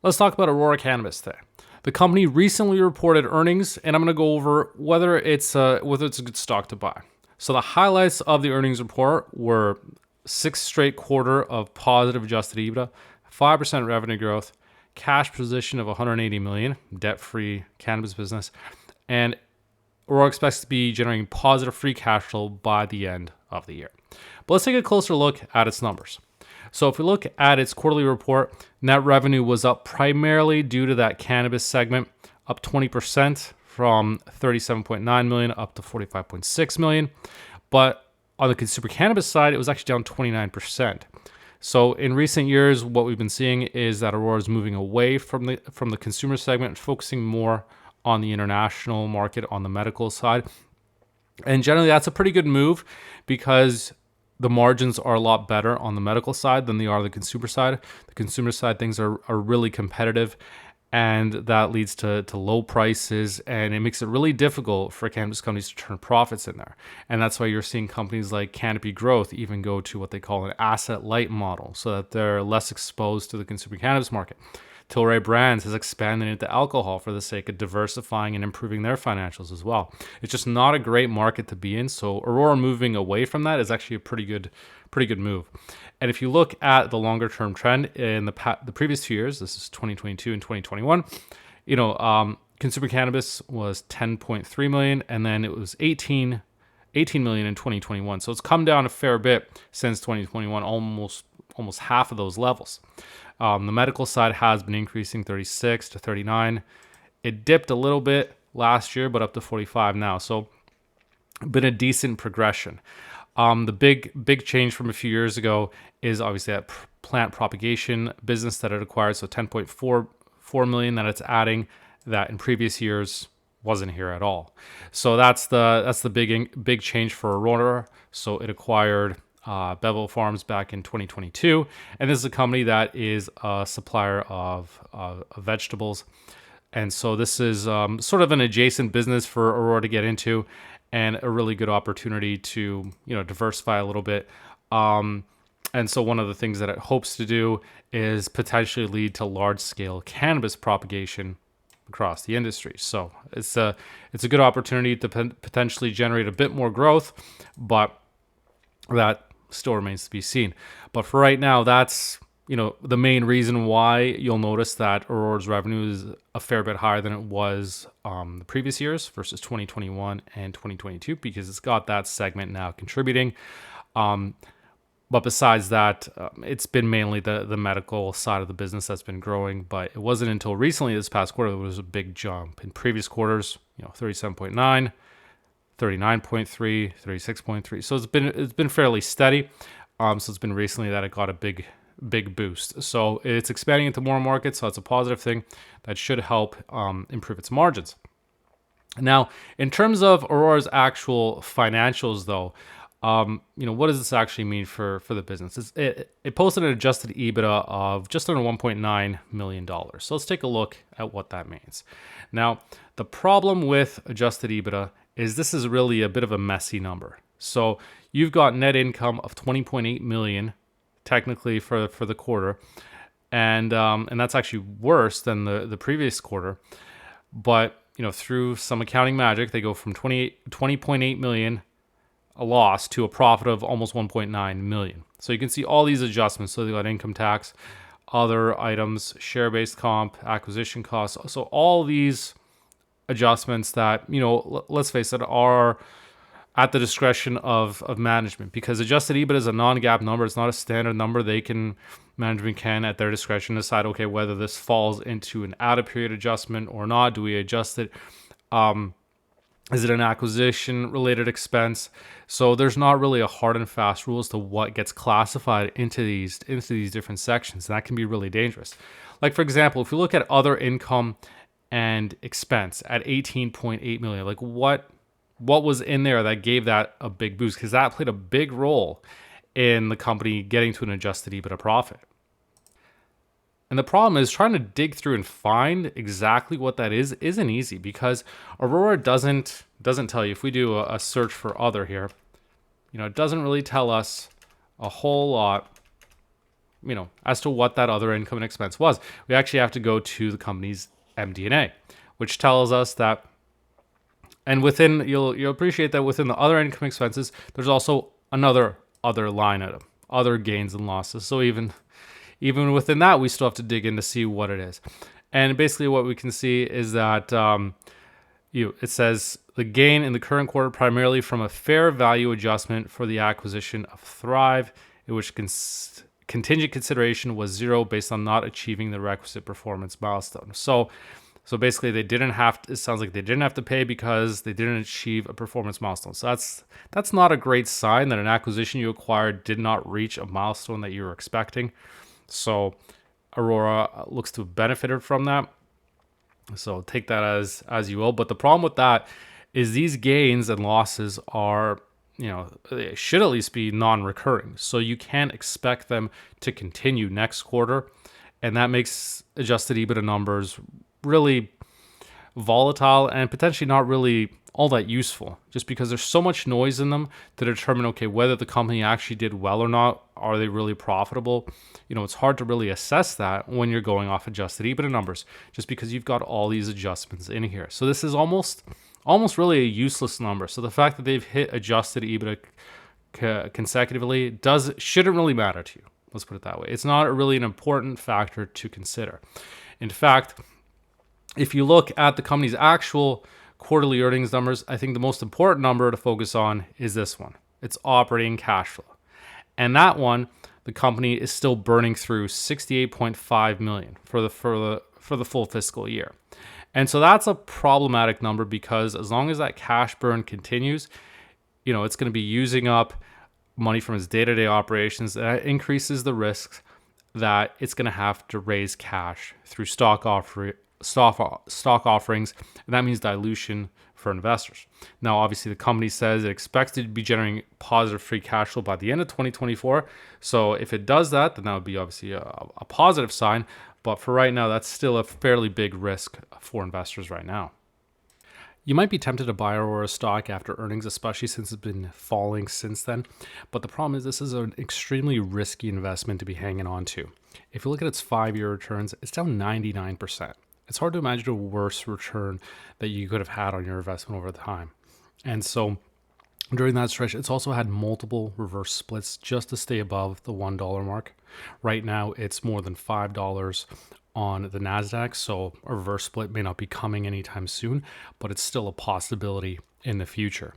Let's talk about Aurora Cannabis today. The company recently reported earnings, and I'm going to go over whether it's a good stock to buy. So the highlights of the earnings report were sixth straight quarter of positive adjusted EBITDA, 5% revenue growth, cash position of 180 million, debt-free cannabis business, and Aurora expects to be generating positive free cash flow by the end of the year. But let's take a closer look at its numbers. So if we look at its quarterly report, net revenue was up primarily due to that cannabis segment, up 20% from 37.9 million up to 45.6 million. But on the consumer cannabis side, it was actually down 29%. So in recent years, what we've been seeing is that Aurora is moving away from the consumer segment, focusing more on the international market on the medical side. And generally, that's a pretty good move because the margins are a lot better on the medical side than they are the consumer side. The consumer side, things are really competitive, and that leads to low prices, and it makes it really difficult for cannabis companies to turn profits in there. And that's why you're seeing companies like Canopy Growth even go to what they call an asset-light model so that they're less exposed to the consumer cannabis market. Tilray Brands has expanded into alcohol for the sake of diversifying and improving their financials as well. It's just not a great market to be in. So Aurora moving away from that is actually a pretty good move. And if you look at the longer term trend in the previous 2 years, this is 2022 and 2021, consumer cannabis was 10.3 million, and then it was 18 million in 2021. So it's come down a fair bit since 2021, almost half of those levels. The medical side has been increasing 36 to 39. It dipped a little bit last year, but up to 45 now. So been a decent progression. The big change from a few years ago is obviously that plant propagation business that it acquired. So 10.4 million that it's adding that in previous years wasn't here at all. So that's the big change for Aurora. So it acquired Bevel Farms back in 2022, and this is a company that is a supplier of vegetables, and so this is sort of an adjacent business for Aurora to get into, and a really good opportunity to diversify a little bit. And so one of the things that it hopes to do is potentially lead to large-scale cannabis propagation across the industry. So it's a good opportunity to potentially generate a bit more growth, but that still remains to be seen. But for right now, that's the main reason why you'll notice that Aurora's revenue is a fair bit higher than it was the previous years versus 2021 and 2022, because it's got that segment now contributing. But besides that, it's been mainly the medical side of the business that's been growing. But it wasn't until recently, this past quarter, there was a big jump. In previous quarters, 37.9. 39.3, 36.3. So it's been fairly steady. So it's been recently that it got a big boost. So it's expanding into more markets. So that's a positive thing that should help improve its margins. Now, in terms of Aurora's actual financials, though, what does this actually mean for the business? It posted an adjusted EBITDA of just under $1.9 million. So let's take a look at what that means. Now, the problem with adjusted EBITDA is this is really a bit of a messy number. So you've got net income of 20.8 million technically for the quarter, and that's actually worse than the previous quarter. But through some accounting magic, they go from 20.8 million a loss to a profit of almost 1.9 million. So you can see all these adjustments. So they got income tax, other items, share-based comp, acquisition costs. So all these adjustments that, let's face it, are at the discretion of management, because adjusted EBITDA is a non-GAAP number. It's not a standard number. Management can at their discretion decide, okay, whether this falls into an out of period adjustment or not. Do we adjust it? Is it an acquisition related expense? So there's not really a hard and fast rule as to what gets classified into these different sections. And that can be really dangerous. Like, for example, if you look at other income and expense at 18.8 million, like what was in there that gave that a big boost? Because that played a big role in the company getting to an adjusted EBITDA profit. And the problem is trying to dig through and find exactly what that isn't easy, because Aurora doesn't tell you. If we do a search for other here, it doesn't really tell us a whole lot as to what that other income and expense was, we actually have to go to the company's MD&A, which tells us that. And within, you'll appreciate that within the other income expenses, there's also another other line item, other gains and losses. So even within that, we still have to dig in to see what it is. And basically, what we can see is that it says the gain in the current quarter primarily from a fair value adjustment for the acquisition of Thrive, in which contingent consideration was zero based on not achieving the requisite performance milestone. So basically, it sounds like they didn't have to pay because they didn't achieve a performance milestone. So that's not a great sign that an acquisition you acquired did not reach a milestone that you were expecting. So Aurora looks to have benefited from that. So take that as you will. But the problem with that is these gains and losses are, they should at least be non-recurring. So you can't expect them to continue next quarter. And that makes adjusted EBITDA numbers really volatile and potentially not really all that useful, just because there's so much noise in them to determine, okay, whether the company actually did well or not. Are they really profitable? It's hard to really assess that when you're going off adjusted EBITDA numbers, just because you've got all these adjustments in here. So this is almost really a useless number. So the fact that they've hit adjusted EBITDA consecutively shouldn't really matter to you. Let's put it that way. It's not really an important factor to consider. In fact, if you look at the company's actual quarterly earnings numbers, I think the most important number to focus on is this one. It's operating cash flow. And that one, the company is still burning through $68.5 million for the full fiscal year. And so that's a problematic number, because as long as that cash burn continues, it's going to be using up money from its day-to-day operations. That increases the risk that it's going to have to raise cash through stock offerings, and that means dilution for investors. Now, obviously, the company says it expects to be generating positive free cash flow by the end of 2024. So if it does that, then that would be obviously a positive sign. But for right now, that's still a fairly big risk for investors right now. You might be tempted to buy Aurora stock after earnings, especially since it's been falling since then. But the problem is this is an extremely risky investment to be hanging on to. If you look at its 5-year returns, it's down 99%. It's hard to imagine a worse return that you could have had on your investment over time. And so during that stretch, it's also had multiple reverse splits just to stay above the $1 mark. Right now, it's more than $5 on the NASDAQ, so a reverse split may not be coming anytime soon, but it's still a possibility in the future.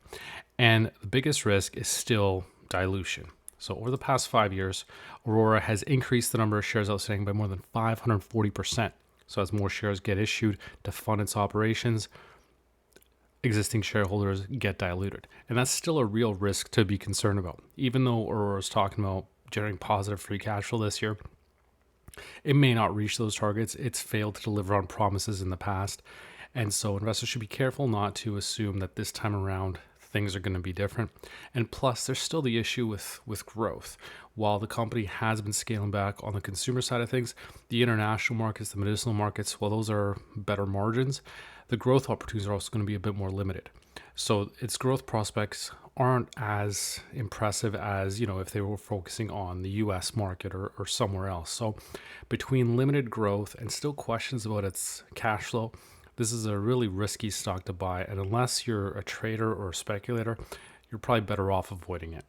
And the biggest risk is still dilution. So over the past 5 years, Aurora has increased the number of shares outstanding by more than 540%. So as more shares get issued to fund its operations, existing shareholders get diluted. And that's still a real risk to be concerned about. Even though Aurora is talking about generating positive free cash flow this year, it may not reach those targets. It's failed to deliver on promises in the past. And so investors should be careful not to assume that this time around things are going to be different. And plus, there's still the issue with growth. While the company has been scaling back on the consumer side of things, the international markets, the medicinal markets, while those are better margins, the growth opportunities are also going to be a bit more limited. So its growth prospects aren't as impressive as, if they were focusing on the US market or somewhere else. So between limited growth and still questions about its cash flow, this is a really risky stock to buy. And unless you're a trader or a speculator, you're probably better off avoiding it.